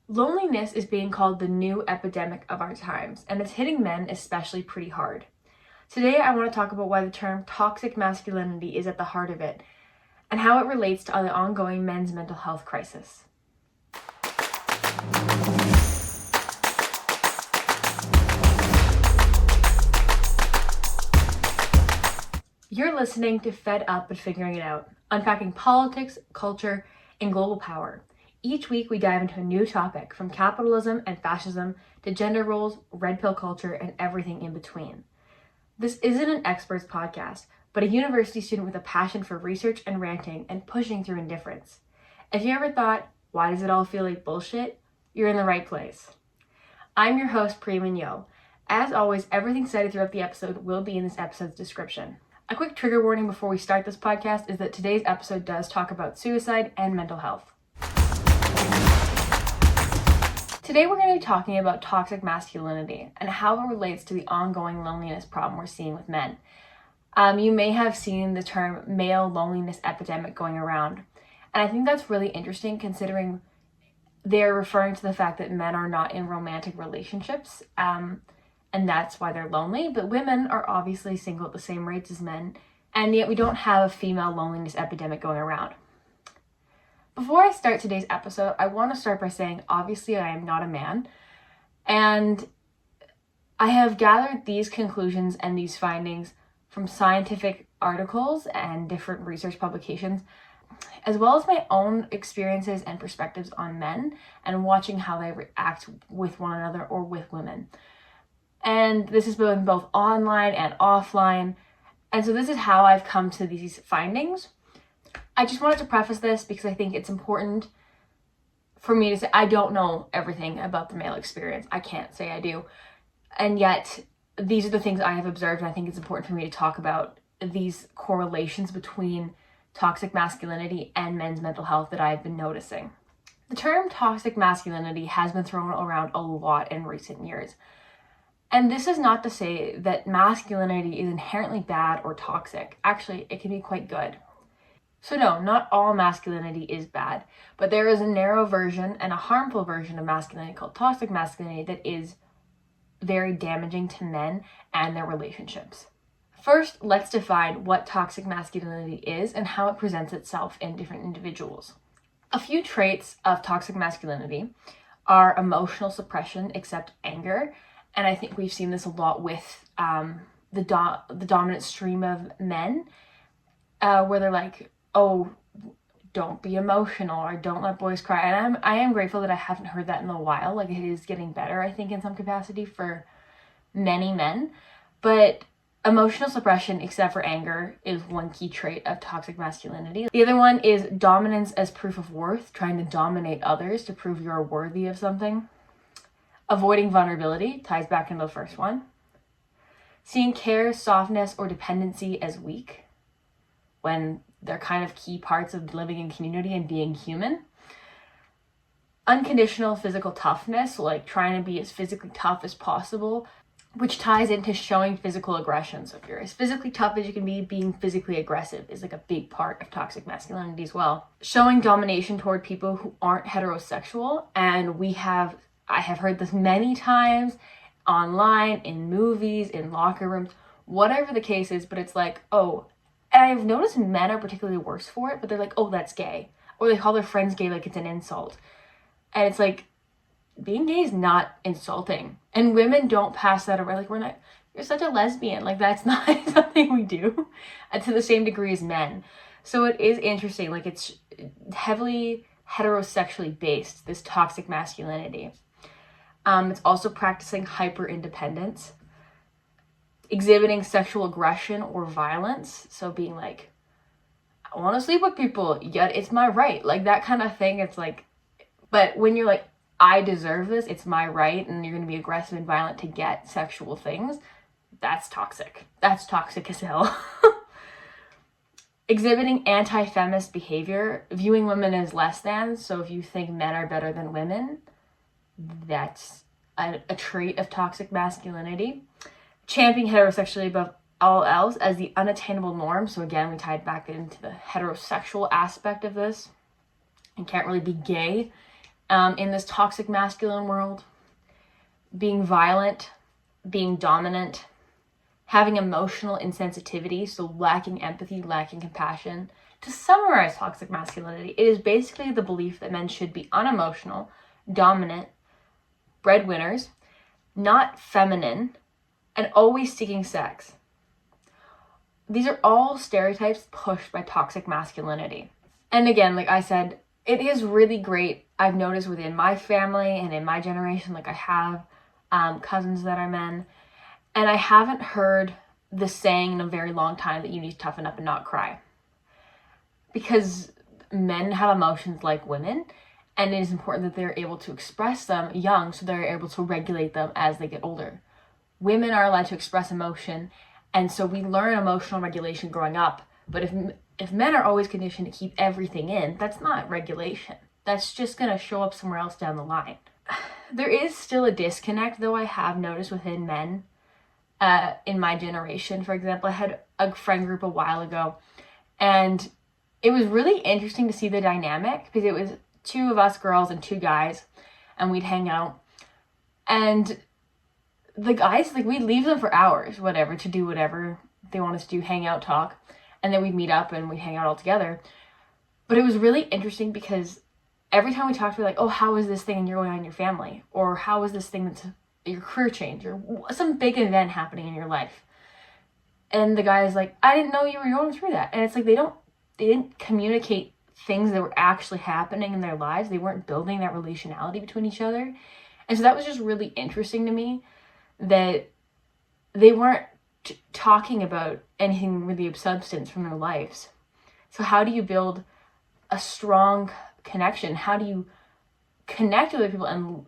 Loneliness is being called the new epidemic of our times, and it's hitting men especially pretty hard. Today, I want to talk about why the term toxic masculinity is at the heart of it, and how it relates to the ongoing men's mental health crisis. You're listening to Fed Up and Figuring It Out, unpacking politics, culture, and global power. Each week we dive into a new topic, from capitalism and fascism to gender roles, red pill culture, and everything in between. This isn't an experts podcast, but a university student with a passion for research and ranting and pushing through indifference. If you ever thought, why does it all feel like bullshit? You're in the right place. I'm your host, Priya Migneault. As always, everything cited throughout the episode will be in this episode's description. A quick trigger warning before we start this podcast is that today's episode does talk about suicide and mental health. Today we're going to be talking about toxic masculinity and how it relates to the ongoing loneliness problem we're seeing with men. You may have seen the term male loneliness epidemic going around, and I think that's really interesting considering they're referring to the fact that men are not in romantic relationships, and that's why they're lonely, but women are obviously single at the same rates as men, and yet we don't have a female loneliness epidemic going around. Before I start today's episode, I want to start by saying, obviously, I am not a man, and I have gathered these conclusions and these findings from scientific articles and different research publications, as well as my own experiences and perspectives on men and watching how they react with one another or with women. And this has been both online and offline, and so this is how I've come to these findings. I just wanted to preface this because I think it's important for me to say I don't know everything about the male experience. I can't say I do. And yet, these are the things I have observed, and I think it's important for me to talk about these correlations between toxic masculinity and men's mental health that I've been noticing. The term toxic masculinity has been thrown around a lot in recent years. And this is not to say that masculinity is inherently bad or toxic. Actually, it can be quite good. So no, not all masculinity is bad, but there is a narrow version and a harmful version of masculinity called toxic masculinity that is very damaging to men and their relationships. First, let's define what toxic masculinity is and how it presents itself in different individuals. A few traits of toxic masculinity are emotional suppression, except anger, and I think we've seen this a lot with the dominant stream of men, where they're like, oh, don't be emotional, or don't let boys cry. And I am grateful that I haven't heard that in a while. Like, it is getting better, I think, in some capacity for many men. But emotional suppression, except for anger, is one key trait of toxic masculinity. The other one is dominance as proof of worth, trying to dominate others to prove you're worthy of something. Avoiding vulnerability ties back into the first one. Seeing care, softness, or dependency as weak, when they're kind of key parts of living in community and being human. Unconditional physical toughness, like trying to be as physically tough as possible, which ties into showing physical aggression. So if you're as physically tough as you can be, being physically aggressive is like a big part of toxic masculinity as well. Showing domination toward people who aren't heterosexual, and I have heard this many times online, in movies, in locker rooms, whatever the case is, but it's like, oh, and I've noticed men are particularly worse for it, but they're like, oh, that's gay. Or they call their friends gay like it's an insult. And it's like, being gay is not insulting. And women don't pass that around. Like, you're such a lesbian. Like, that's not something we do to the same degree as men. So it is interesting. Like, it's heavily heterosexually based, this toxic masculinity. It's also practicing hyper-independence. Exhibiting sexual aggression or violence, so being like, I want to sleep with people, yet it's my right, like that kind of thing. It's like, but when you're like, I deserve this, it's my right, and you're going to be aggressive and violent to get sexual things, that's toxic. That's toxic as hell. Exhibiting anti-feminist behavior, viewing women as less than, so if you think men are better than women, that's a trait of toxic masculinity. Championing heterosexuality above all else as the unattainable norm. So again, we tied back into the heterosexual aspect of this. You can't really be gay in this toxic masculine world, being violent, being dominant, having emotional insensitivity, so lacking empathy, lacking compassion. To summarize toxic masculinity, it is basically the belief that men should be unemotional, dominant, breadwinners, not feminine, and always seeking sex. These are all stereotypes pushed by toxic masculinity. And again, like I said, it is really great. I've noticed within my family and in my generation, like I have cousins that are men, and I haven't heard the saying in a very long time that you need to toughen up and not cry. Because men have emotions like women, and it is important that they're able to express them young so they're able to regulate them as they get older. Women are allowed to express emotion, and so we learn emotional regulation growing up. But if men are always conditioned to keep everything in, that's not regulation. That's just going to show up somewhere else down the line. There is still a disconnect, though, I have noticed within men in my generation. For example, I had a friend group a while ago, and it was really interesting to see the dynamic because it was 2 of us girls and 2 guys, and we'd hang out. And the guys, like, we'd leave them for hours, whatever, to do whatever they want us to do, hang out, talk, and then we'd meet up and we'd hang out all together. But it was really interesting because every time we talked, we were like, oh, how is this thing and you're going on in your family? Or how is this thing that's your career change? Or some big event happening in your life? And the guy's like, I didn't know you were going through that. And it's like they didn't communicate things that were actually happening in their lives. They weren't building that relationality between each other. And so that was just really interesting to me, that they weren't talking about anything really of substance from their lives. So how do you build a strong connection? How do you connect with other people and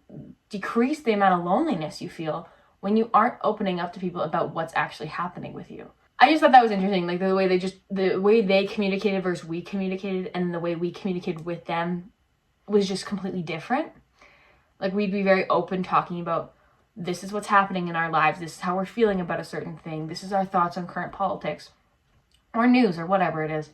decrease the amount of loneliness you feel when you aren't opening up to people about what's actually happening with you? I just thought that was interesting, like the way they communicated versus we communicated, and the way we communicated with them was just completely different. Like, we'd be very open talking about, this is what's happening in our lives, this is how we're feeling about a certain thing, this is our thoughts on current politics or news or whatever it is.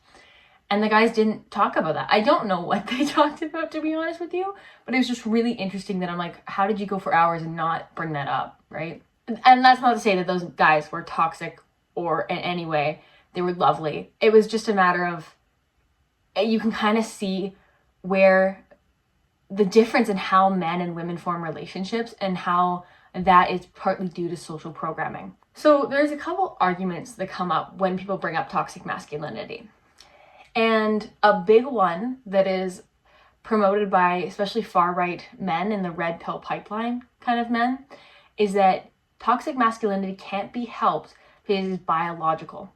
And the guys didn't talk about that. I don't know what they talked about, to be honest with you, but it was just really interesting that I'm like, how did you go for hours and not bring that up, right? And that's not to say that those guys were toxic or in any way. They were lovely. It was just a matter of, you can kind of see where the difference in how men and women form relationships and how that is partly due to social programming. So there's a couple arguments that come up when people bring up toxic masculinity. And a big one that is promoted by especially far-right men in the red pill pipeline kind of men is that toxic masculinity can't be helped because it is biological.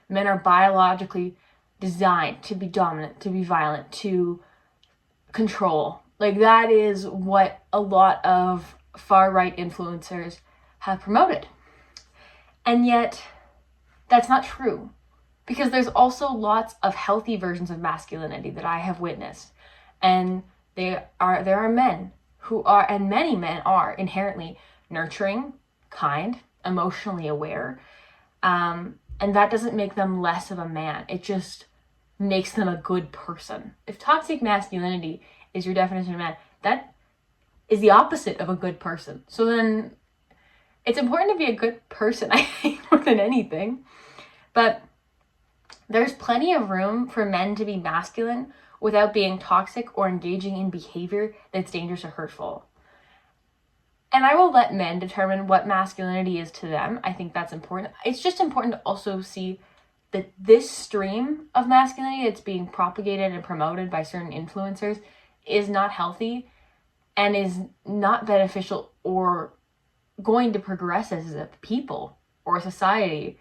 Men are biologically designed to be dominant, to be violent, to control. Like, that is what a lot of far-right influencers have promoted. And yet, that's not true. Because there's also lots of healthy versions of masculinity that I have witnessed. And there are men who are, and many men are, inherently nurturing, kind, emotionally aware. And that doesn't make them less of a man. It just makes them a good person. If toxic masculinity is your definition of man, that is the opposite of a good person. So then it's important to be a good person, I think, more than anything. But there's plenty of room for men to be masculine without being toxic or engaging in behavior that's dangerous or hurtful. And I will let men determine what masculinity is to them. I think that's important. It's just important to also see that this stream of masculinity that's being propagated and promoted by certain influencers is not healthy and is not beneficial or going to progress as a people or a society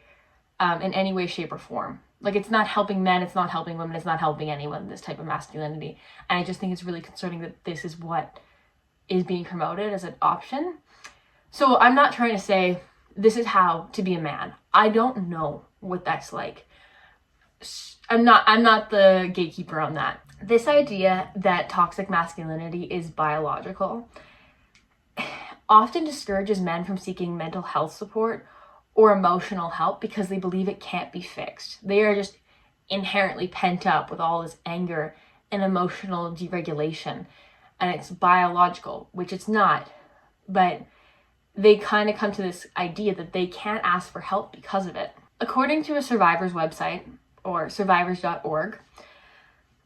in any way, shape, or form. Like, it's not helping men, it's not helping women, it's not helping anyone, this type of masculinity. And I just think it's really concerning that this is what is being promoted as an option. So I'm not trying to say this is how to be a man. I don't know what that's like. I'm not the gatekeeper on that. This idea that toxic masculinity is biological often discourages men from seeking mental health support or emotional help because they believe it can't be fixed. They are just inherently pent up with all this anger and emotional deregulation. and it's biological, which it's not, but they kind of come to this idea that they can't ask for help because of it. According to a survivor's website, or survivors.org,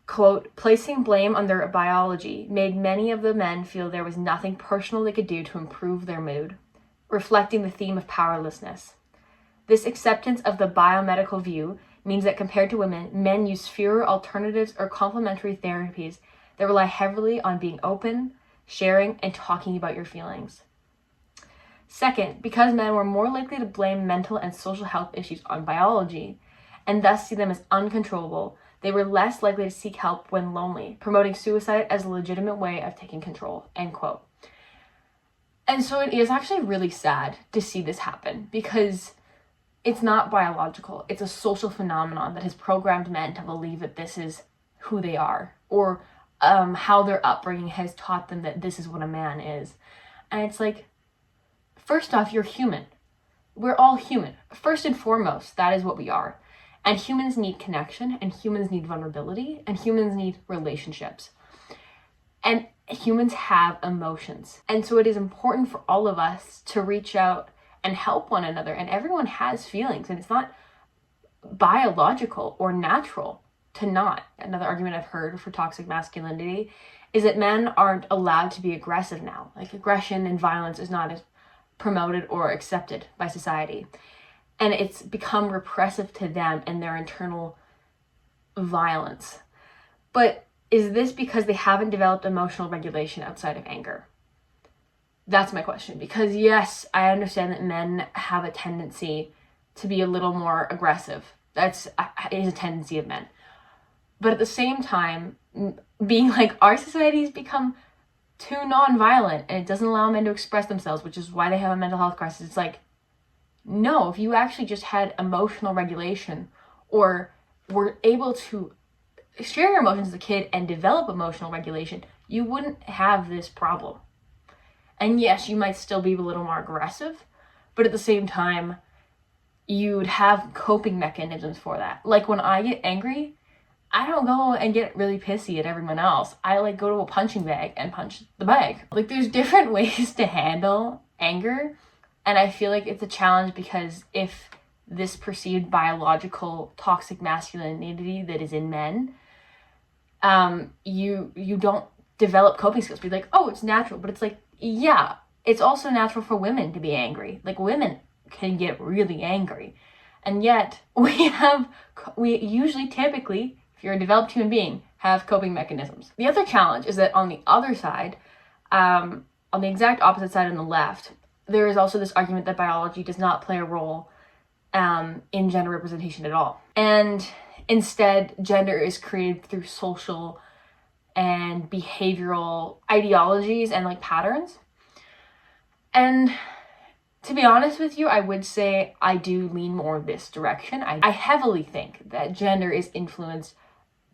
quote, placing blame on their biology made many of the men feel there was nothing personal they could do to improve their mood, reflecting the theme of powerlessness. This acceptance of the biomedical view means that compared to women, men use fewer alternatives or complementary therapies that rely heavily on being open, sharing, and talking about your feelings. Second, because men were more likely to blame mental and social health issues on biology, and thus see them as uncontrollable, they were less likely to seek help when lonely, promoting suicide as a legitimate way of taking control, end quote. And so it is actually really sad to see this happen, because it's not biological. It's a social phenomenon that has programmed men to believe that this is who they are, or how their upbringing has taught them that this is what a man is. And it's like, first off, you're human. We're all human. First and foremost, that is what we are. And humans need connection, and humans need vulnerability, and humans need relationships. And humans have emotions. And so it is important for all of us to reach out and help one another. And everyone has feelings, and it's not biological or natural to not. Another argument I've heard for toxic masculinity is that men aren't allowed to be aggressive now. Like, aggression and violence is not as promoted or accepted by society. And it's become repressive to them and their internal violence. But is this because they haven't developed emotional regulation outside of anger? That's my question. Because yes, I understand that men have a tendency to be a little more aggressive. It is a tendency of men. But at the same time, being like, our society has become too non-violent and it doesn't allow men to express themselves, which is why they have a mental health crisis. It's like, no, if you actually just had emotional regulation, or were able to share your emotions as a kid and develop emotional regulation, you wouldn't have this problem. And yes, you might still be a little more aggressive, but at the same time, you'd have coping mechanisms for that. Like, when I get angry, I don't go and get really pissy at everyone else. I go to a punching bag and punch the bag. Like, there's different ways to handle anger. And I feel like it's a challenge, because if this perceived biological toxic masculinity that is in men, you don't develop coping skills. Be like, oh, it's natural. But it's like, yeah, it's also natural for women to be angry. Like, women can get really angry. And yet we usually, typically, if you're a developed human being, have coping mechanisms. The other challenge is that on the other side, on the exact opposite side on the left, there is also this argument that biology does not play a role in gender representation at all. And instead, gender is created through social and behavioral ideologies and patterns. And to be honest with you, I would say I do lean more this direction. I heavily think that gender is influenced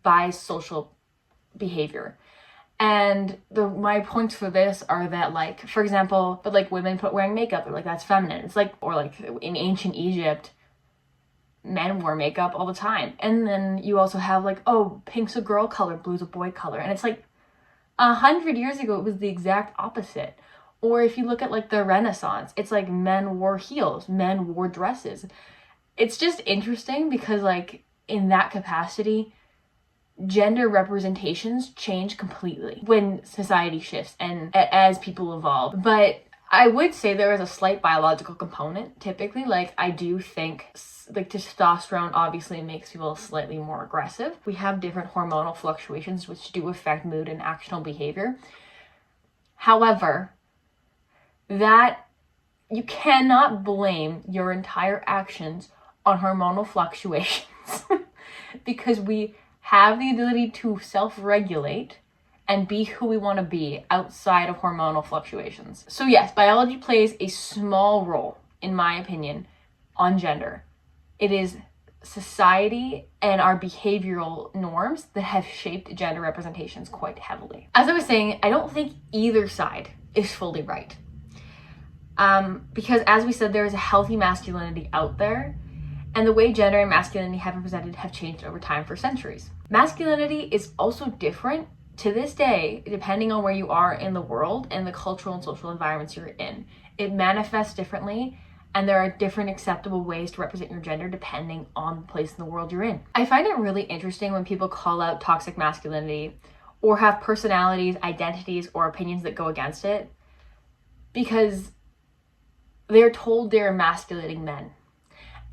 by social behavior. And my points for this are that, for example, but women wearing makeup, they're that's feminine. It's or in ancient Egypt, men wore makeup all the time. And then you also have oh, pink's a girl color, blue's a boy color. And it's 100 years ago, it was the exact opposite. Or if you look at the Renaissance, it's men wore heels, men wore dresses. It's just interesting because in that capacity, gender representations change completely when society shifts and as people evolve. But I would say there is a slight biological component, typically. I do think testosterone obviously makes people slightly more aggressive. We have different hormonal fluctuations which do affect mood and actional behavior. However, that you cannot blame your entire actions on hormonal fluctuations because we have the ability to self-regulate and be who we want to be outside of hormonal fluctuations. So yes, biology plays a small role, in my opinion, on gender. It is society and our behavioral norms that have shaped gender representations quite heavily. As I was saying, I don't think either side is fully right. Because as we said, there is a healthy masculinity out there, and the way gender and masculinity have been presented have changed over time for centuries. Masculinity is also different to this day, depending on where you are in the world and the cultural and social environments you're in, it manifests differently, and there are different acceptable ways to represent your gender depending on the place in the world you're in. I find it really interesting when people call out toxic masculinity or have personalities, identities, or opinions that go against it, because they're told they're emasculating men.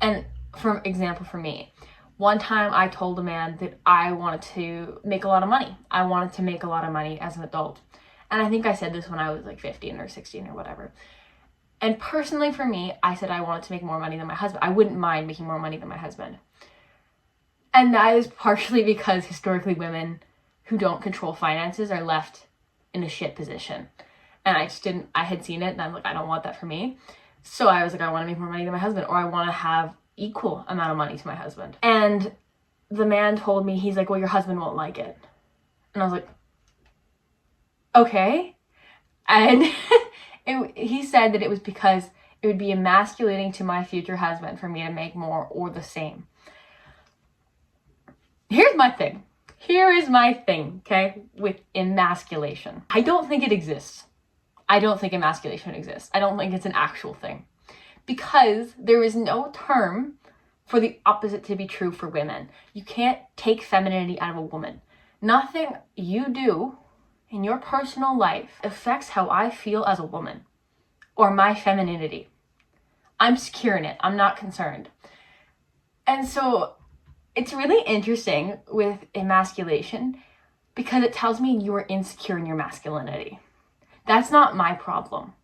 And for example, for me, one time I told a man that I wanted to make a lot of money. I wanted to make a lot of money as an adult. And I think I said this when I was like 15 or 16 or whatever. And personally for me, I said I wanted to make more money than my husband. I wouldn't mind making more money than my husband. And that is partially because historically women who don't control finances are left in a shit position. And I had seen it and I'm like, I don't want that for me. So I was like, I want to make more money than my husband, or I want to have equal amount of money to my husband. And the man told me, he's like, well, your husband won't like it. And I was like, okay. And he said that it was because it would be emasculating to my future husband for me to make more or the same. Here's my thing. Here is my thing, okay, with emasculation. I don't think it exists. I don't think emasculation exists. I don't think it's an actual thing. Because there is no term for the opposite to be true for women. You can't take femininity out of a woman. Nothing you do in your personal life affects how I feel as a woman or my femininity. I'm secure in it. I'm not concerned. And so it's really interesting with emasculation because it tells me you are insecure in your masculinity. That's not my problem.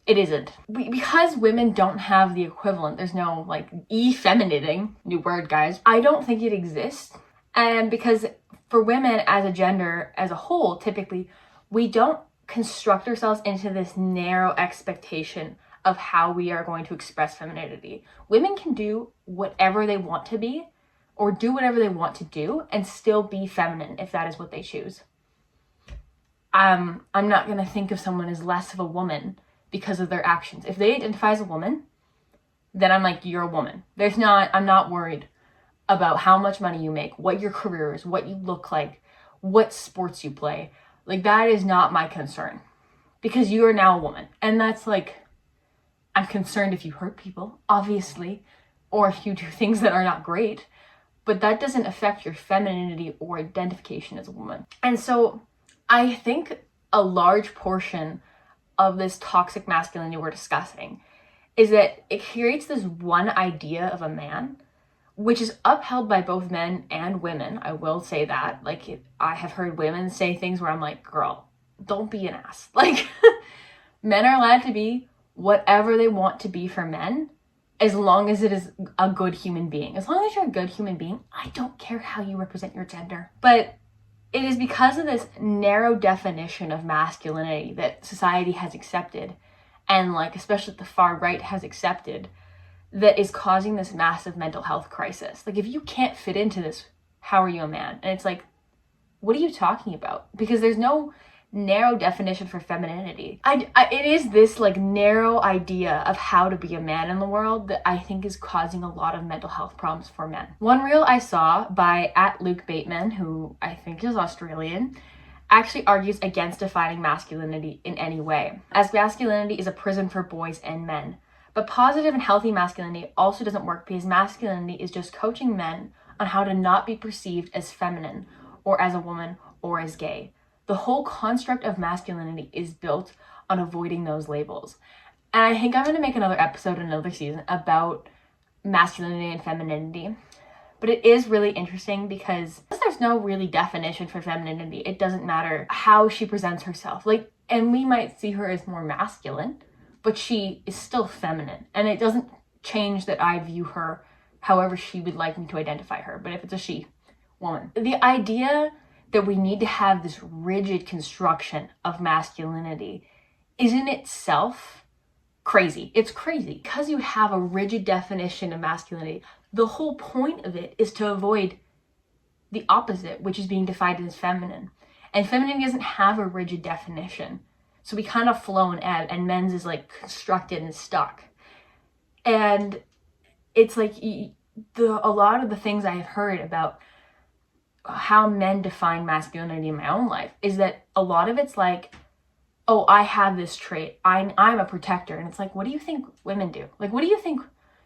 It isn't. Because women don't have the equivalent, there's no like effeminating, new word guys, I don't think it exists. And because for women as a gender as a whole, typically, we don't construct ourselves into this narrow expectation of how we are going to express femininity. Women can do whatever they want to be or do whatever they want to do and still be feminine if that is what they choose. I'm not going to think of someone as less of a woman because of their actions. If they identify as a woman, then I'm like, you're a woman. I'm not worried about how much money you make, what your career is, what you look like, what sports you play. Like, that is not my concern because you are now a woman. And that's like, I'm concerned if you hurt people, obviously, or if you do things that are not great, but that doesn't affect your femininity or identification as a woman. And so I think a large portion of this toxic masculinity we're discussing is that it creates this one idea of a man, which is upheld by both men and women. I will say that. Like, I have heard women say things where I'm like, girl, don't be an ass. Like, men are allowed to be whatever they want to be for men, as long as it is a good human being. As long as you're a good human being, I don't care how you represent your gender. But it is because of this narrow definition of masculinity that society has accepted, and like especially the far right has accepted, that is causing this massive mental health crisis. Like, if you can't fit into this, how are you a man? And it's like, what are you talking about? Because there's no narrow definition for femininity. It is this like narrow idea of how to be a man in the world that I think is causing a lot of mental health problems for men. One reel I saw by @Luke Bateman, who I think is Australian, actually argues against defining masculinity in any way, as masculinity is a prison for boys and men. But positive and healthy masculinity also doesn't work because masculinity is just coaching men on how to not be perceived as feminine or as a woman or as gay. The whole construct of masculinity is built on avoiding those labels. And I think I'm going to make another episode, another season, about masculinity and femininity. But it is really interesting because there's no really definition for femininity. It doesn't matter how she presents herself. Like, and we might see her as more masculine, but she is still feminine. And it doesn't change that I view her however she would like me to identify her. But if it's a she, woman. The idea that we need to have this rigid construction of masculinity is in itself crazy. It's crazy. Because you have a rigid definition of masculinity, the whole point of it is to avoid the opposite, which is being defined as feminine. And femininity doesn't have a rigid definition. So we kind of flow and ebb, and men's is like constructed and stuck. And it's like a lot of the things I have heard about how men define masculinity in my own life is that a lot of it's like, oh, I have this trait. I'm a protector. And it's like, what do you think women do? Like, what do you think?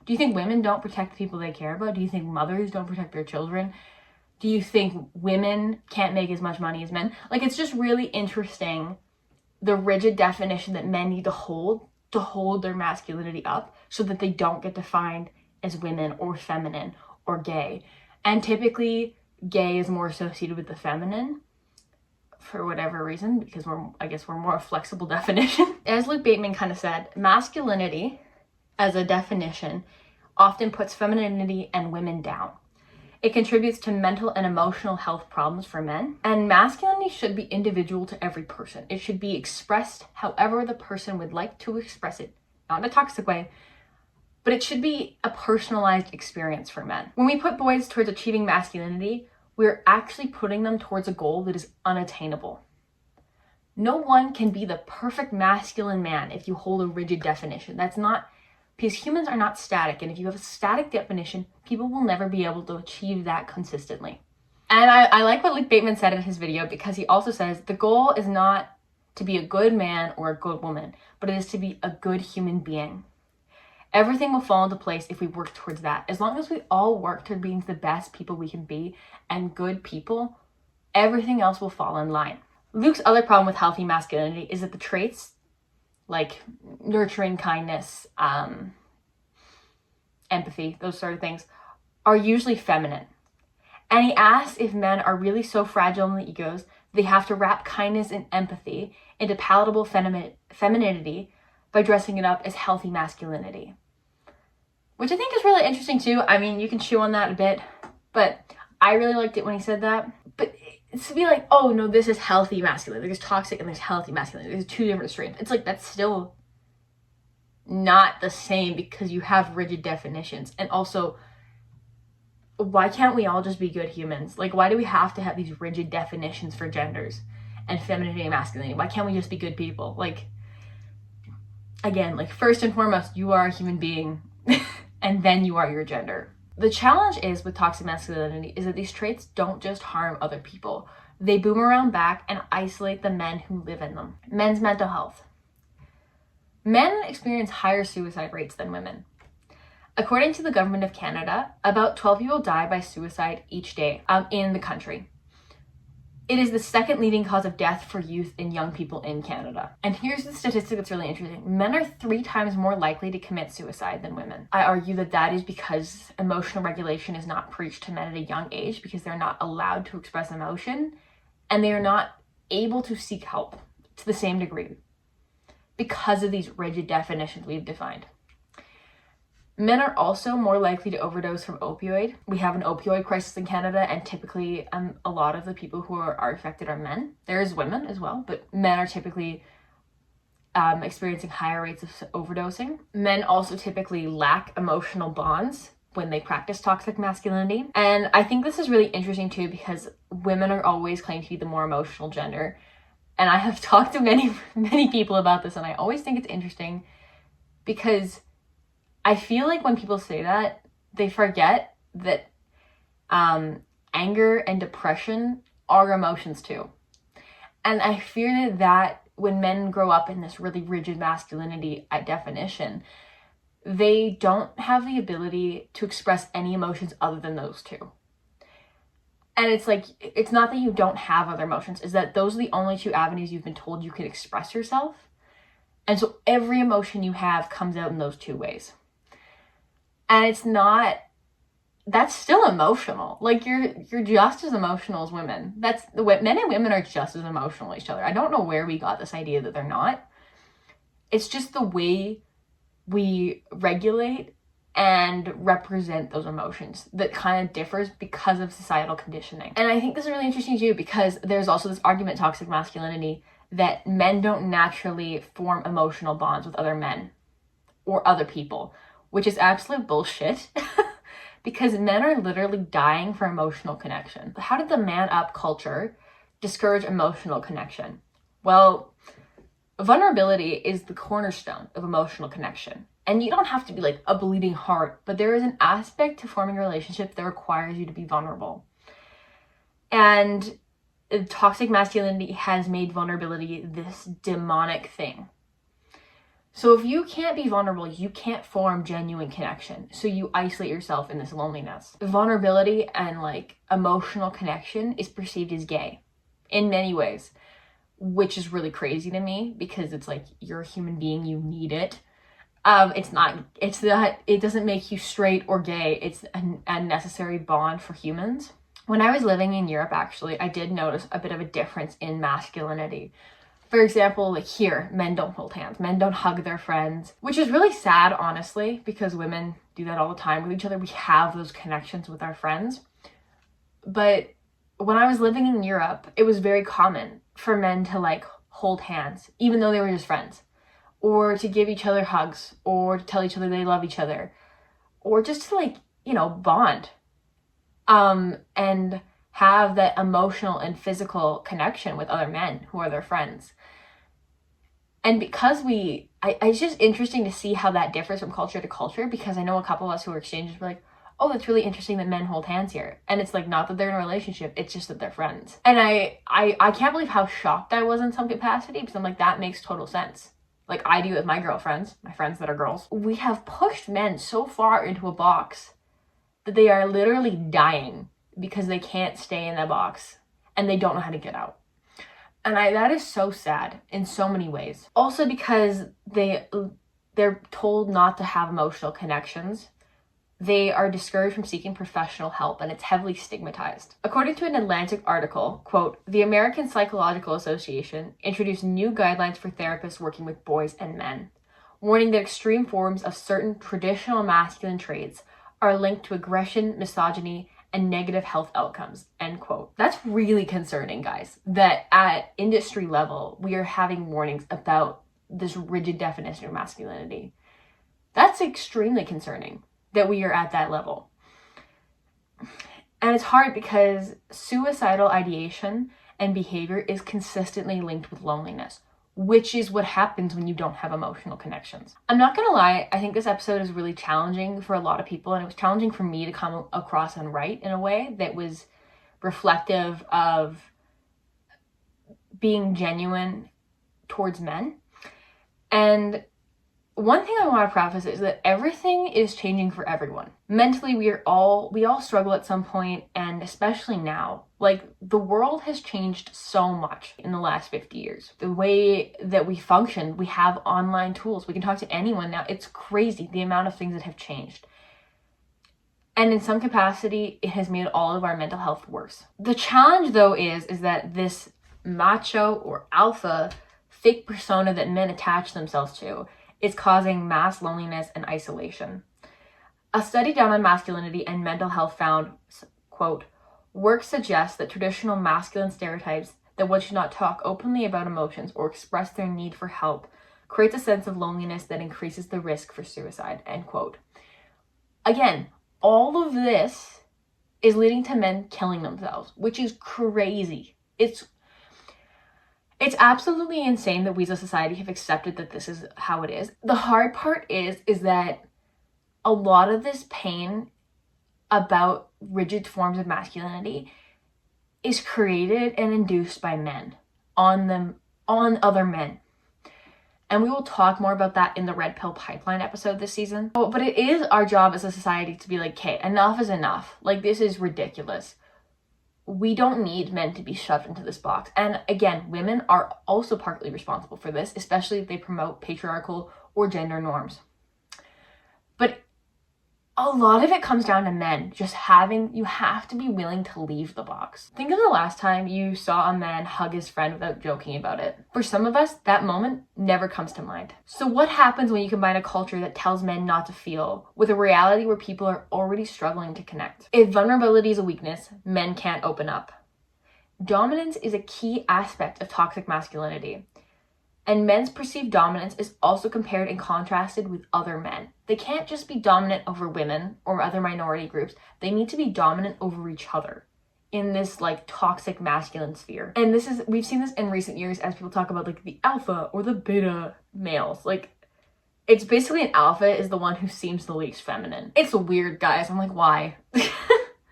Do you think women don't protect the people they care about? Do you think mothers don't protect their children? Do you think women can't make as much money as men? Like, it's just really interesting, the rigid definition that men need to hold their masculinity up so that they don't get defined as women or feminine or gay. And typically gay is more associated with the feminine for whatever reason, because we're more a flexible definition. As Luke Bateman kind of said, masculinity as a definition often puts femininity and women down. It contributes to mental and emotional health problems for men. And masculinity should be individual to every person. It should be expressed however the person would like to express it. Not in a toxic way, but it should be a personalized experience for men. When we put boys towards achieving masculinity, we're actually putting them towards a goal that is unattainable. No one can be the perfect masculine man if you hold a rigid definition. That's not, because humans are not static, and if you have a static definition, people will never be able to achieve that consistently. And I like what Luke Bateman said in his video, because he also says the goal is not to be a good man or a good woman, but it is to be a good human being. Everything will fall into place if we work towards that. As long as we all work toward being the best people we can be and good people, everything else will fall in line. Luke's other problem with healthy masculinity is that the traits like nurturing, kindness, empathy, those sort of things, are usually feminine. And he asks if men are really so fragile in the egos, they have to wrap kindness and empathy into palatable femininity by dressing it up as healthy masculinity. Which I think is really interesting too. I mean, you can chew on that a bit, but I really liked it when he said that. But it's to be like, oh no, this is healthy masculinity. There's toxic and there's healthy masculinity. There's two different streams. It's like, that's still not the same because you have rigid definitions. And also, why can't we all just be good humans? Like, why do we have to have these rigid definitions for genders and femininity and masculinity? Why can't we just be good people? Like, again, like, first and foremost, you are a human being and then you are your gender. The challenge is with toxic masculinity is that these traits don't just harm other people. They boomerang back and isolate the men who live in them. Men's mental health. Men experience higher suicide rates than women. According to the Government of Canada, about 12 people die by suicide each day in the country. It is the second leading cause of death for youth and young people in Canada. And here's the statistic that's really interesting. Men are 3 times more likely to commit suicide than women. I argue that that is because emotional regulation is not preached to men at a young age because they're not allowed to express emotion and they are not able to seek help to the same degree because of these rigid definitions we've defined. Men are also more likely to overdose from opioid. We have an opioid crisis in Canada, and typically a lot of the people who are affected are men. There's women as well, but men are typically experiencing higher rates of overdosing. Men also typically lack emotional bonds when they practice toxic masculinity. And I think this is really interesting too because women are always claimed to be the more emotional gender. And I have talked to many people about this, and I always think it's interesting because I feel like when people say that, they forget that anger and depression are emotions too. And I fear that when men grow up in this really rigid masculinity definition, they don't have the ability to express any emotions other than those two. And it's like, it's not that you don't have other emotions, it's that those are the only 2 avenues you've been told you can express yourself. And so every emotion you have comes out in those 2 ways. And it's not, that's still emotional. Like, you're just as emotional as women. Men and women are just as emotional as each other. I don't know where we got this idea that they're not. It's just the way we regulate and represent those emotions that kind of differs because of societal conditioning. And I think this is really interesting too because there's also this argument, toxic masculinity, that men don't naturally form emotional bonds with other men or other people, which is absolute bullshit because men are literally dying for emotional connection. How did the man up culture discourage emotional connection? Well, vulnerability is the cornerstone of emotional connection. And you don't have to be like a bleeding heart, but there is an aspect to forming a relationship that requires you to be vulnerable. And toxic masculinity has made vulnerability this demonic thing. So if you can't be vulnerable, you can't form genuine connection. So you isolate yourself in this loneliness. Vulnerability and like emotional connection is perceived as gay in many ways, which is really crazy to me because it's like, you're a human being, you need it. It doesn't make you straight or gay. It's a necessary bond for humans. When I was living in Europe, actually, I did notice a bit of a difference in masculinity. For example, like here, men don't hold hands, men don't hug their friends, which is really sad, honestly, because women do that all the time with each other. We have those connections with our friends. But when I was living in Europe, it was very common for men to like hold hands, even though they were just friends, or to give each other hugs, or to tell each other they love each other, or just to like, bond, and have that emotional and physical connection with other men who are their friends. And because it's just interesting to see how that differs from culture to culture, because I know a couple of us who are exchangers were like, oh, that's really interesting that men hold hands here. And it's like, not that they're in a relationship, it's just that they're friends. And I can't believe how shocked I was in some capacity, because I'm like, that makes total sense. Like I do with my girlfriends, my friends that are girls. We have pushed men so far into a box that they are literally dying because they can't stay in that box and they don't know how to get out. And that is so sad in so many ways. Also because they're told not to have emotional connections. They are discouraged from seeking professional help, and it's heavily stigmatized. According to an Atlantic article, quote, the American Psychological Association introduced new guidelines for therapists working with boys and men, warning that extreme forms of certain traditional masculine traits are linked to aggression, misogyny, and negative health outcomes, end quote. That's really concerning, guys, that at industry level, we are having warnings about this rigid definition of masculinity. That's extremely concerning that we are at that level. And it's hard because suicidal ideation and behavior is consistently linked with loneliness, which is what happens when you don't have emotional connections. I'm not gonna lie, I think this episode is really challenging for a lot of people, and it was challenging for me to come across and write in a way that was reflective of being genuine towards men. And one thing I want to preface is that everything is changing for everyone. Mentally, we all struggle at some point, and especially now. Like, the world has changed so much in the last 50 years. The way that we function, we have online tools. We can talk to anyone now. It's crazy the amount of things that have changed. And in some capacity, it has made all of our mental health worse. The challenge, though, is that this macho or alpha fake persona that men attach themselves to is causing mass loneliness and isolation. A study done on masculinity and mental health found, quote, work suggests that traditional masculine stereotypes that one should not talk openly about emotions or express their need for help creates a sense of loneliness that increases the risk for suicide, end quote. Again, all of this is leading to men killing themselves, which is crazy. It's absolutely insane that we as a society have accepted that this is how it is. The hard part is that a lot of this pain about rigid forms of masculinity is created and induced by men on other men. And we will talk more about that in the Red Pill Pipeline episode this season. But it is our job as a society to be like, okay, enough is enough. Like, this is ridiculous. We don't need men to be shoved into this box. And again, women are also partly responsible for this, especially if they promote patriarchal or gender norms. But a lot of it comes down to men you have to be willing to leave the box. Think of the last time you saw a man hug his friend without joking about it. For some of us, that moment never comes to mind. So what happens when you combine a culture that tells men not to feel with a reality where people are already struggling to connect? If vulnerability is a weakness, men can't open up. Dominance is a key aspect of toxic masculinity. And men's perceived dominance is also compared and contrasted with other men. They can't just be dominant over women or other minority groups. They need to be dominant over each other in this like toxic masculine sphere. And we've seen this in recent years as people talk about like the alpha or the beta males. Like, it's basically an alpha is the one who seems the least feminine. It's weird, guys. I'm like, why?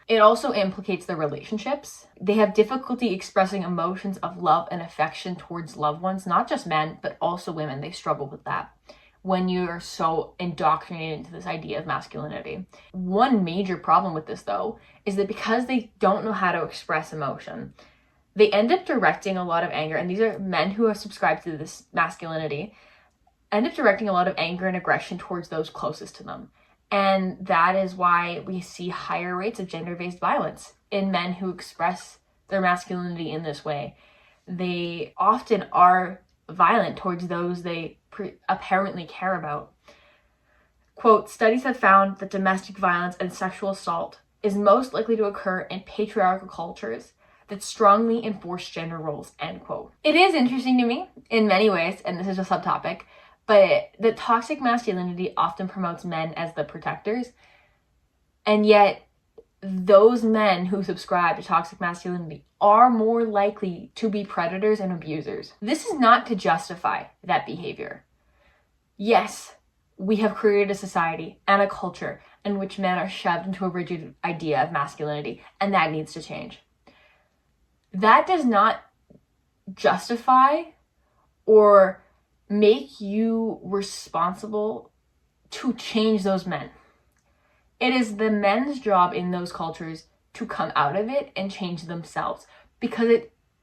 It also implicates their relationships. They have difficulty expressing emotions of love and affection towards loved ones, not just men, but also women. They struggle with that when you're so indoctrinated into this idea of masculinity. One major problem with this, though, is that because they don't know how to express emotion, they end up directing a lot of anger, and these are men who have subscribed to this masculinity, end up directing a lot of anger and aggression towards those closest to them. And that is why we see higher rates of gender-based violence in men who express their masculinity in this way. They often are violent towards those they apparently care about. Quote, studies have found that domestic violence and sexual assault is most likely to occur in patriarchal cultures that strongly enforce gender roles, end quote. It is interesting to me in many ways, and this is a subtopic, but the toxic masculinity often promotes men as the protectors, and yet those men who subscribe to toxic masculinity are more likely to be predators and abusers. This is not to justify that behavior. Yes, we have created a society and a culture in which men are shoved into a rigid idea of masculinity, and that needs to change. That does not justify or make you responsible to change those men. It is the men's job in those cultures to come out of it and change themselves, because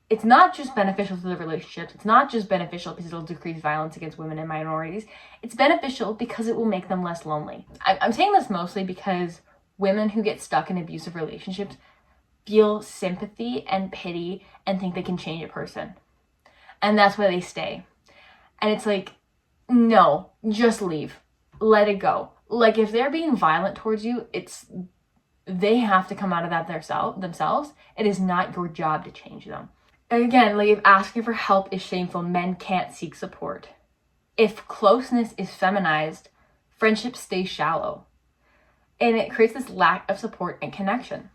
it's not just beneficial to the relationships. It's not just beneficial because it'll decrease violence against women and minorities. It's beneficial because it will make them less lonely. I'm saying this mostly because women who get stuck in abusive relationships feel sympathy and pity and think they can change a person. And that's why they stay. And it's like, no, just leave. Let it go. Like, if they're being violent towards you, they have to come out of that themselves. It is not your job to change them. And again, like, if asking for help is shameful, men can't seek support. If closeness is feminized, friendships stay shallow. And it creates this lack of support and connection.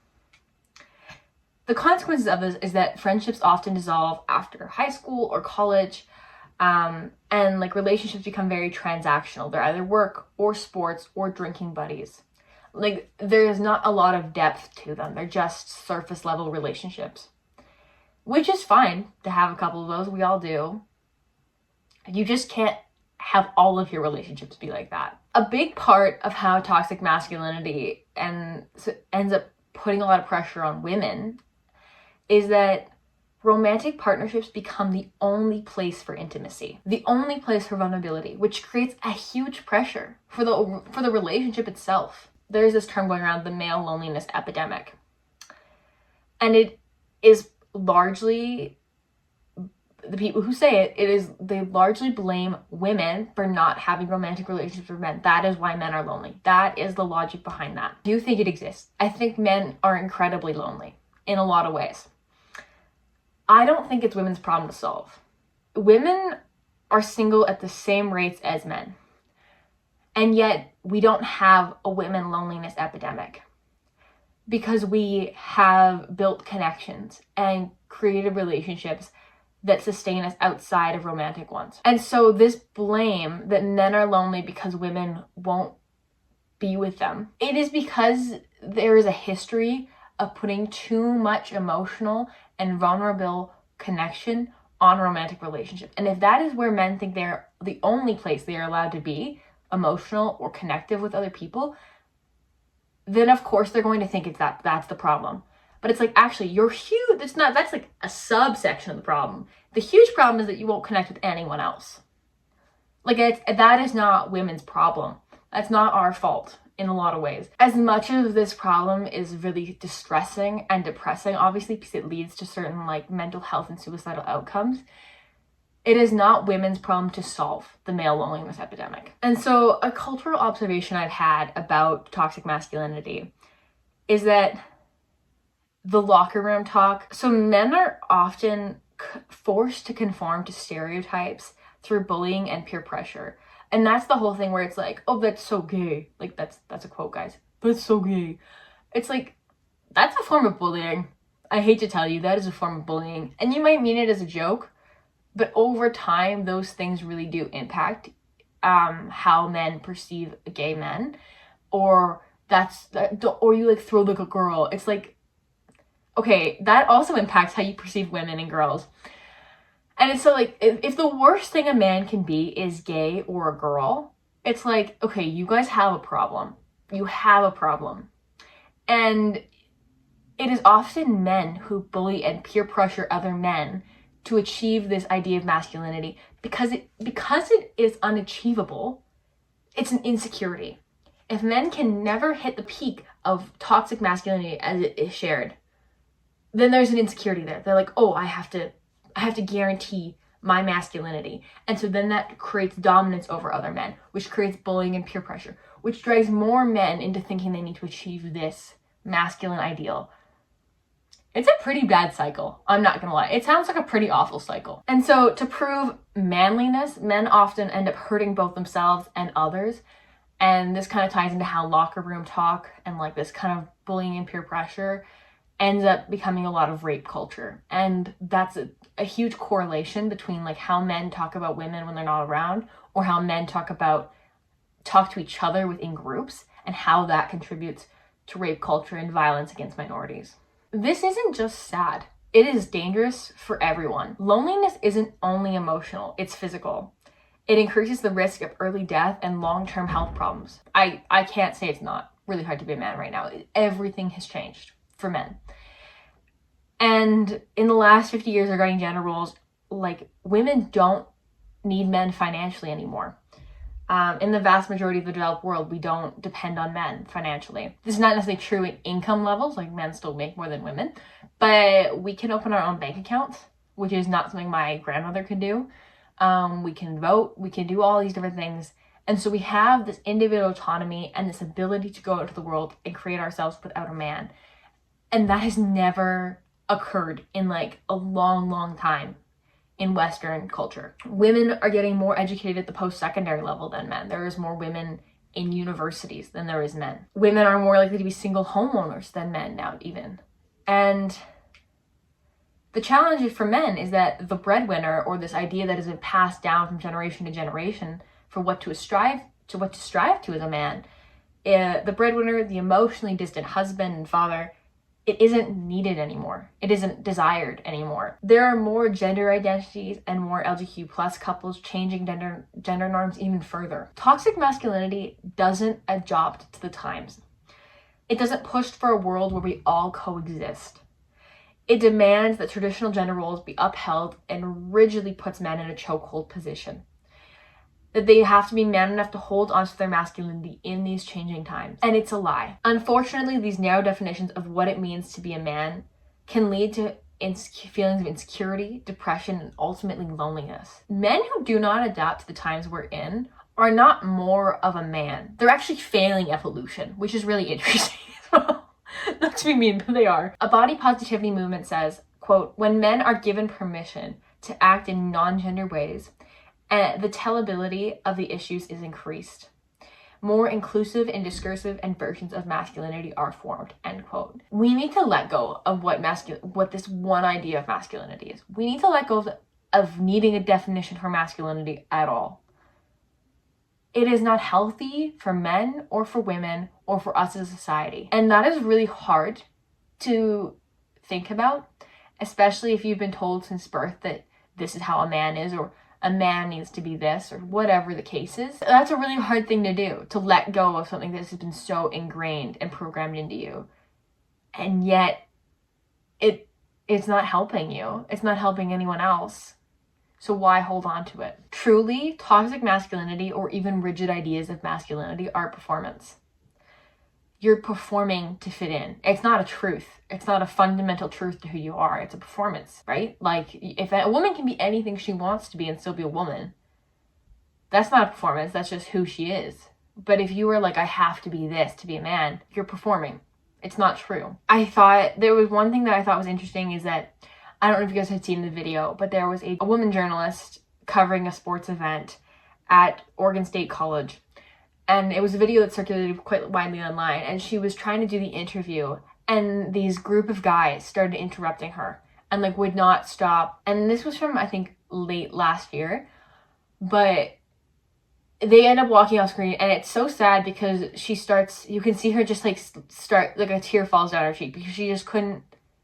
The consequences of this is that friendships often dissolve after high school or college, and like relationships become very transactional. They're either work or sports or drinking buddies. Like, there's not a lot of depth to them. They're just surface level relationships, which is fine to have a couple of those. We all do. You just can't have all of your relationships be like that. A big part of how toxic masculinity ends up putting a lot of pressure on women is that romantic partnerships become the only place for intimacy, the only place for vulnerability, which creates a huge pressure for the relationship itself. There's this term going around, the male loneliness epidemic. And it is largely, the people who say they largely blame women for not having romantic relationships with men. That is why men are lonely. That is the logic behind that. I do think it exists. I think men are incredibly lonely in a lot of ways. I don't think it's women's problem to solve. Women are single at the same rates as men. And yet we don't have a women loneliness epidemic because we have built connections and created relationships that sustain us outside of romantic ones. And so this blame that men are lonely because women won't be with them, it is because there is a history of putting too much emotional and vulnerable connection on romantic relationships. And if that is where men think they're the only place they are allowed to be emotional or connective with other people, then of course they're going to think that's the problem. But it's like, actually, you're huge. That's like a subsection of the problem. The huge problem is that you won't connect with anyone else. Like, that is not women's problem. That's not our fault in a lot of ways. As much of this problem is really distressing and depressing, obviously, because it leads to certain like mental health and suicidal outcomes, it is not women's problem to solve the male loneliness epidemic. And so a cultural observation I've had about toxic masculinity is that the locker room talk. So men are often forced to conform to stereotypes through bullying and peer pressure. And that's the whole thing where it's like, oh, that's so gay. Like, that's a quote, guys. That's so gay. It's like, that's a form of bullying. I hate to tell you, that is a form of bullying. And you might mean it as a joke, but over time, those things really do impact how men perceive gay men, or or you like throw like a girl. It's like, okay, that also impacts how you perceive women and girls. And it's so like, if the worst thing a man can be is gay or a girl, it's like, okay, you guys have a problem. You have a problem. And it is often men who bully and peer pressure other men to achieve this idea of masculinity because it is unachievable. It's an insecurity. If men can never hit the peak of toxic masculinity as it is shared, then there's an insecurity there. They're like, oh, I have to guarantee my masculinity. And so then that creates dominance over other men, which creates bullying and peer pressure, which drives more men into thinking they need to achieve this masculine ideal. It's a pretty bad cycle, I'm not gonna lie. It sounds like a pretty awful cycle. And so to prove manliness, men often end up hurting both themselves and others. And this kind of ties into how locker room talk and like this kind of bullying and peer pressure ends up becoming a lot of rape culture. And that's a huge correlation between like how men talk about women when they're not around, or how men talk to each other within groups, and how that contributes to rape culture and violence against minorities. This isn't just sad. It is dangerous for everyone. Loneliness isn't only emotional, it's physical. It increases the risk of early death and long-term health problems. I can't say it's not really hard to be a man right now. Everything has changed for men. And in the last 50 years regarding gender roles, like, women don't need men financially anymore. In the vast majority of the developed world, we don't depend on men financially. This is not necessarily true in income levels, like men still make more than women, but we can open our own bank accounts, which is not something my grandmother could do. We can vote, we can do all these different things. And so we have this individual autonomy and this ability to go out into the world and create ourselves without a man. And that has never occurred in like a long, long time in Western culture. Women are getting more educated at the post-secondary level than men. There is more women in universities than there is men. Women are more likely to be single homeowners than men now even. And the challenge for men is that the breadwinner, or this idea that has been passed down from generation to generation for what to strive to as a man, the breadwinner, the emotionally distant husband and father, it isn't needed anymore. It isn't desired anymore. There are more gender identities and more LGBTQ plus couples changing gender norms even further. Toxic masculinity doesn't adapt to the times. It doesn't push for a world where we all coexist. It demands that traditional gender roles be upheld and rigidly puts men in a chokehold position. That they have to be man enough to hold onto their masculinity in these changing times. And it's a lie. Unfortunately, these narrow definitions of what it means to be a man can lead to feelings of insecurity, depression, and ultimately loneliness. Men who do not adapt to the times we're in are not more of a man. They're actually failing evolution, which is really interesting as well. Not to be mean, but they are. A body positivity movement says, quote, when men are given permission to act in non-gender ways, and the tellability of the issues is increased. More inclusive and discursive and versions of masculinity are formed, end quote. We need to let go of what this one idea of masculinity is. We need to let go of needing a definition for masculinity at all. It is not healthy for men or for women or for us as a society. And that is really hard to think about, especially if you've been told since birth that this is how a man is, or a man needs to be this, or whatever the case is. That's a really hard thing to do, to let go of something that has been so ingrained and programmed into you. And yet, it's not helping you. It's not helping anyone else. So why hold on to it? Truly, toxic masculinity, or even rigid ideas of masculinity, are performance. You're performing to fit in. It's not a truth. It's not a fundamental truth to who you are. It's a performance, right? Like, if a woman can be anything she wants to be and still be a woman, that's not a performance. That's just who she is. But if you were like, I have to be this to be a man, you're performing. It's not true. I thought there was one thing that I thought was interesting is that, I don't know if you guys had seen the video, but there was a woman journalist covering a sports event at Oregon State College. And it was a video that circulated quite widely online. And she was trying to do the interview. And these group of guys started interrupting her and like would not stop. And this was from, I think, late last year. But they end up walking off screen, and it's so sad because you can see her just like start, like a tear falls down her cheek because she just couldn't,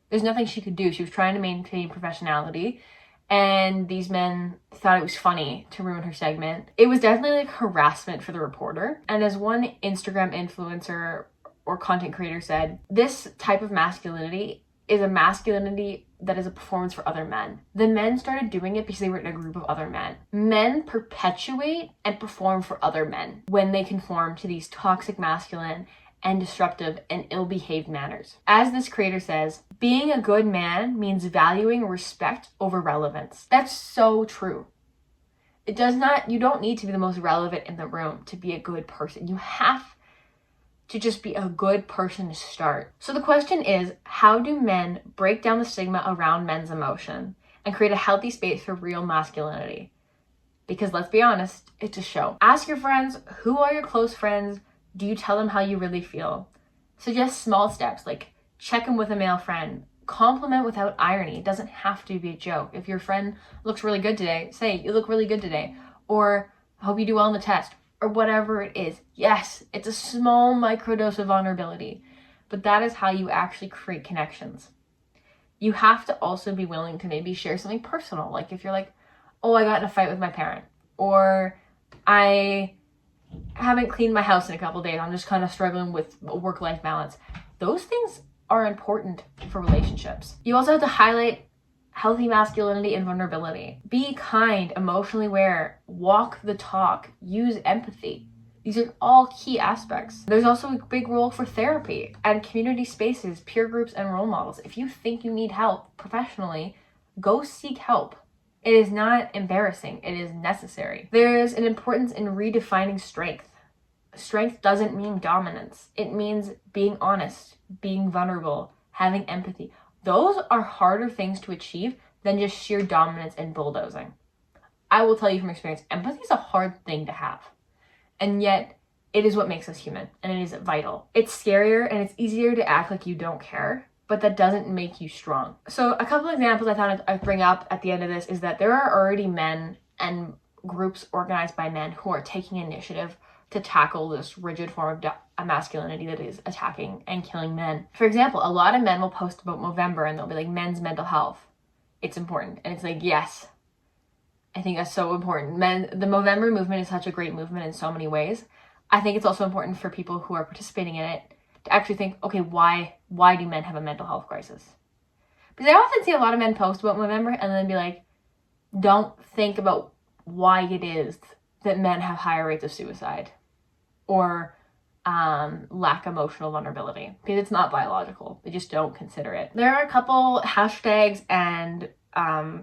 there's nothing she could do. She was trying to maintain professionality, and these men thought it was funny to ruin her segment. It was definitely like harassment for the reporter. And as one Instagram influencer or content creator said, this type of masculinity is a masculinity that is a performance for other men. The men started doing it because they were in a group of other men. Men perpetuate and perform for other men when they conform to these toxic masculine and disruptive and ill-behaved manners. As this creator says, being a good man means valuing respect over relevance. That's so true. You don't need to be the most relevant in the room to be a good person. You have to just be a good person to start. So the question is, how do men break down the stigma around men's emotion and create a healthy space for real masculinity? Because let's be honest, it's a show. Ask your friends, who are your close friends? Do you tell them how you really feel? Suggest small steps, like check in with a male friend. Compliment without irony. It doesn't have to be a joke. If your friend looks really good today, say, you look really good today. Or, I hope you do well in the test. Or whatever it is. Yes, it's a small microdose of vulnerability, but that is how you actually create connections. You have to also be willing to maybe share something personal. Like if you're like, oh, I got in a fight with my parent, or I haven't cleaned my house in a couple days, I'm just kind of struggling with work-life balance. Those things are important for relationships. You also have to highlight healthy masculinity and vulnerability. Be kind, emotionally aware, walk the talk, use empathy. These are all key aspects. There's also a big role for therapy and community spaces, peer groups, and role models. If you think you need help professionally, go seek help. It is not embarrassing, it is necessary. There's an importance in redefining strength. Strength doesn't mean dominance. It means being honest, being vulnerable, having empathy. Those are harder things to achieve than just sheer dominance and bulldozing. I will tell you from experience, empathy is a hard thing to have. And yet, it is what makes us human, and it is vital. It's scarier and it's easier to act like you don't care, but that doesn't make you strong. So a couple examples I thought I'd bring up at the end of this is that there are already men and groups organized by men who are taking initiative to tackle this rigid form of masculinity that is attacking and killing men. For example, a lot of men will post about Movember and they'll be like, men's mental health. It's important. And it's like, yes, I think that's so important. The Movember movement is such a great movement in so many ways. I think it's also important for people who are participating in it to actually think, okay, why do men have a mental health crisis? Because I often see a lot of men post about Movember and then be like, don't think about why it is that men have higher rates of suicide or lack emotional vulnerability, because it's not biological. They just don't consider it. There are a couple hashtags and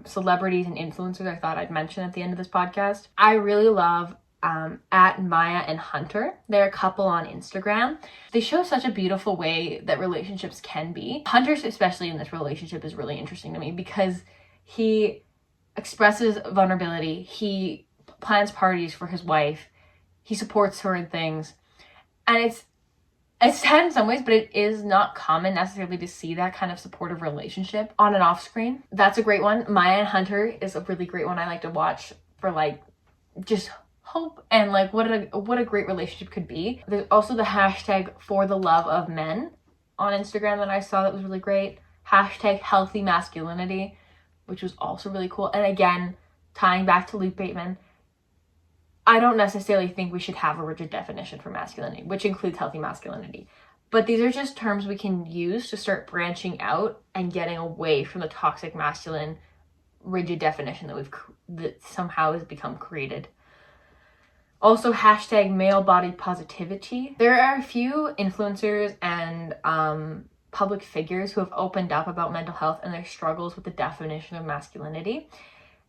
celebrities and influencers I thought I'd mention at the end of this podcast. I really love at Maya and Hunter. They're a couple on Instagram. They show such a beautiful way that relationships can be. Hunter, especially in this relationship, is really interesting to me because he expresses vulnerability. He plans parties for his wife. He supports her in things. And it's sad in some ways, but it is not common necessarily to see that kind of supportive relationship on and off screen. That's a great one. Maya and Hunter is a really great one I like to watch for like just hope and like what a great relationship could be. There's also the hashtag for the love of men on Instagram that I saw that was really great. Hashtag healthy masculinity, which was also really cool. And again, tying back to Luke Bateman, I don't necessarily think we should have a rigid definition for masculinity, which includes healthy masculinity. But these are just terms we can use to start branching out and getting away from the toxic masculine rigid definition that somehow has become created. Also, hashtag male body positivity. There are a few influencers and public figures who have opened up about mental health and their struggles with the definition of masculinity.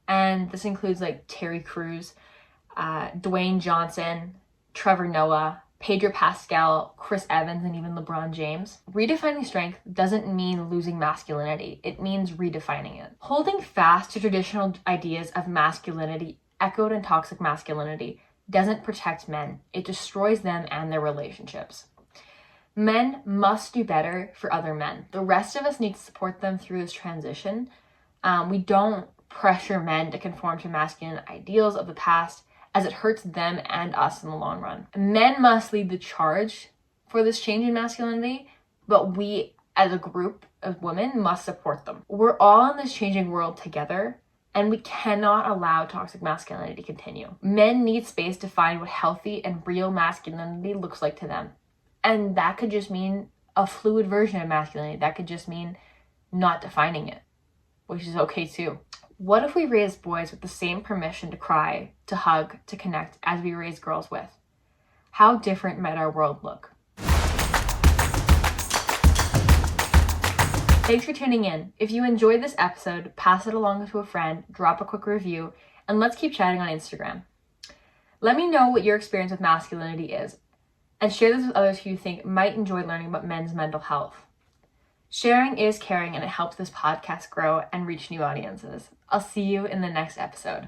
And this includes like Terry Crews, Dwayne Johnson, Trevor Noah, Pedro Pascal, Chris Evans, and even LeBron James. Redefining strength doesn't mean losing masculinity. It means redefining it. Holding fast to traditional ideas of masculinity echoed in toxic masculinity doesn't protect men. It destroys them and their relationships. Men must do better for other men. The rest of us need to support them through this transition. We don't pressure men to conform to masculine ideals of the past, as it hurts them and us in the long run. Men must lead the charge for this change in masculinity, but we as a group of women must support them. We're all in this changing world together, and we cannot allow toxic masculinity to continue. Men need space to find what healthy and real masculinity looks like to them. And that could just mean a fluid version of masculinity. That could just mean not defining it, which is okay too. What if we raised boys with the same permission to cry, to hug, to connect as we raise girls with? How different might our world look? Thanks for tuning in. If you enjoyed this episode, pass it along to a friend, drop a quick review, and let's keep chatting on Instagram. Let me know what your experience with masculinity is, and share this with others who you think might enjoy learning about men's mental health. Sharing is caring, and it helps this podcast grow and reach new audiences. I'll see you in the next episode.